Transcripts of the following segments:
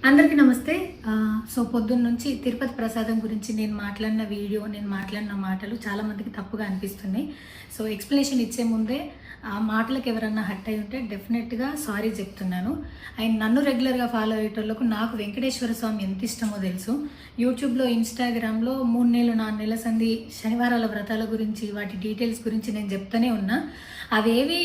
అందరికీ నమస్తే. సో పొద్దున్న నుంచి తిరుపతి ప్రసాదం గురించి నేను మాట్లాడిన వీడియో, నేను మాట్లాడిన మాటలు చాలామందికి తప్పుగా అనిపిస్తున్నాయి. సో ఎక్స్ప్లెనేషన్ ఇచ్చే ముందే ఆ మాటలకు ఎవరన్నా హర్ట్ అయి ఉంటే డెఫినెట్గా సారీ చెప్తున్నాను. అండ్ నన్ను రెగ్యులర్గా ఫాలో అయ్యేటోళ్ళకు నాకు వెంకటేశ్వర స్వామి ఎంత ఇష్టమో తెలుసు. యూట్యూబ్లో, ఇన్స్టాగ్రామ్లో 3 నెలలు 4 నెలల సంధి శనివారాల వ్రతాల గురించి, వాటి డీటెయిల్స్ గురించి నేను చెప్తూనే ఉన్నా. అవేవి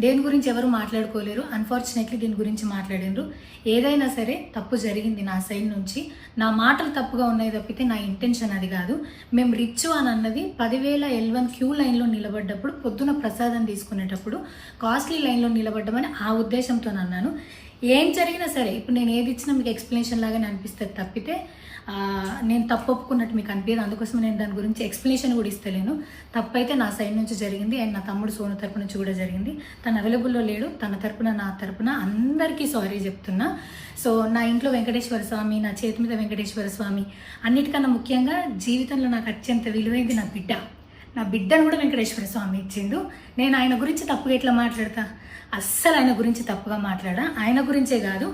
దేని గురించి ఎవరు మాట్లాడుకోలేరు. అన్ఫార్చునేట్లీ దీని గురించి మాట్లాడిండ్రు. ఏదైనా సరే తప్పు జరిగింది నా సైడ్ నుంచి. నా మాటలు తప్పుగా ఉన్నాయి తప్పితే నా ఇంటెన్షన్ అది కాదు. మేము రిచ్ అని అన్నది 10,000 L1 క్యూ లైన్లో నిలబడ్డప్పుడు, పొద్దున ప్రసాదం తీసుకునేటప్పుడు కాస్ట్లీ లైన్లో నిలబడ్డమని ఆ ఉద్దేశంతో అన్నాను. ఏం జరిగినా సరే ఇప్పుడు నేను ఏది ఇచ్చినా మీకు ఎక్స్ప్లెనేషన్ లాగానే అనిపిస్తుంది తప్పితే నేను తప్పు ఒప్పుకున్నట్టు మీకు అనిపించదు. అందుకోసం నేను దాని గురించి ఎక్స్ప్లెనేషన్ కూడా ఇస్తలేను. తప్పైతే నా సైడ్ నుంచి జరిగింది అండ్ నా తమ్ముడు సోను తరపు నుంచి కూడా జరిగింది. తను అవైలబుల్లో లేడు. తన తరపున, నా తరపున అందరికీ సారీ చెప్తున్నా. సో నా ఇంట్లో వెంకటేశ్వర స్వామి, నా చేతి మీద వెంకటేశ్వర స్వామి, అన్నిటికన్నా ముఖ్యంగా జీవితంలో నాకు అత్యంత విలువైంది నా బిడ్డ. నా బిడ్డను కూడా వెంకటేశ్వర స్వామి ఇచ్చిండు. నేను ఆయన గురించి తప్పుగా ఎట్లా మాట్లాడతా? అస్సలు ఆయన గురించి తప్పుగా మాట్లాడా. ఆయన గురించే కాదు,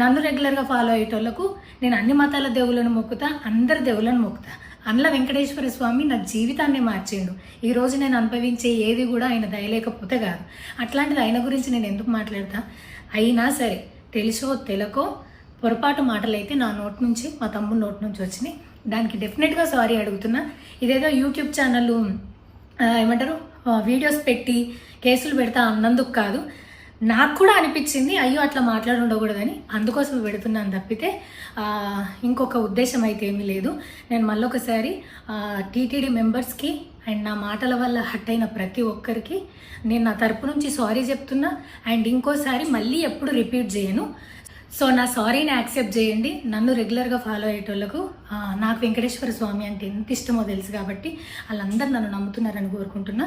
నన్ను రెగ్యులర్గా ఫాలో అయ్యేటోళ్లకు నేను అన్ని మతాల దేవుళ్ళను మొక్కుతా, అందరి దేవుళ్ళను మొక్కుతా. అందులో వెంకటేశ్వర స్వామి నా జీవితాన్ని మార్చిండు. ఈరోజు నేను అనుభవించే ఏది కూడా ఆయన దయలేకపోతే కాదు. అట్లాంటిది ఆయన గురించి నేను ఎందుకు మాట్లాడతా? అయినా సరే తెలుసో తెలకో పొరపాటు మాటలైతే నా నోటి నుంచి, మా తమ్ముడు నోటి నుంచి వచ్చినాయి. దానికి డెఫినెట్గా సారీ అడుగుతున్నా. ఇదేదో యూట్యూబ్ ఛానల్ ఏమంటారు వీడియోస్ పెట్టి కేసులు పెడతా అన్నందుకు కాదు, నాకు కూడా అనిపించింది అయ్యో అట్లా మాట్లాడి ఉండకూడదని, అందుకోసం పెడుతున్నాను తప్పితే ఇంకొక ఉద్దేశం అయితే ఏమీ లేదు. నేను మళ్ళొకసారి టీటీడీ మెంబర్స్కి అండ్ నా మాటల వల్ల హట్ అయిన ప్రతి ఒక్కరికి నేను నా తరపు నుంచి సారీ చెప్తున్నా. అండ్ ఇంకోసారి మళ్ళీ ఎప్పుడు రిపీట్ చేయను. సో నా సారీని యాక్సెప్ట్ చేయండి. నన్ను రెగ్యులర్గా ఫాలో అయ్యేటోళ్లకు నాకు వెంకటేశ్వర స్వామి అంటే ఎంత ఇష్టమో తెలుసు కాబట్టి వాళ్ళందరూ నన్ను నమ్ముతున్నారని కోరుకుంటున్నా.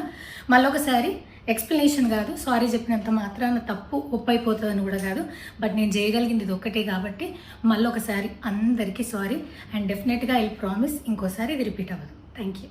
మళ్ళొకసారి ఎక్స్ప్లెనేషన్ కాదు, సారీ చెప్పినంత మాత్రాన తప్పు ఒప్పైపోతుందని కూడా కాదు. బట్ నేను చేయగలిగింది ఇది ఒక్కటే కాబట్టి మళ్ళొకసారి అందరికీ సారీ. అండ్ డెఫినెట్గా ఐ ప్రామిస్ ఇంకోసారి ఇది రిపీట్ అవ్వదు. Thank you.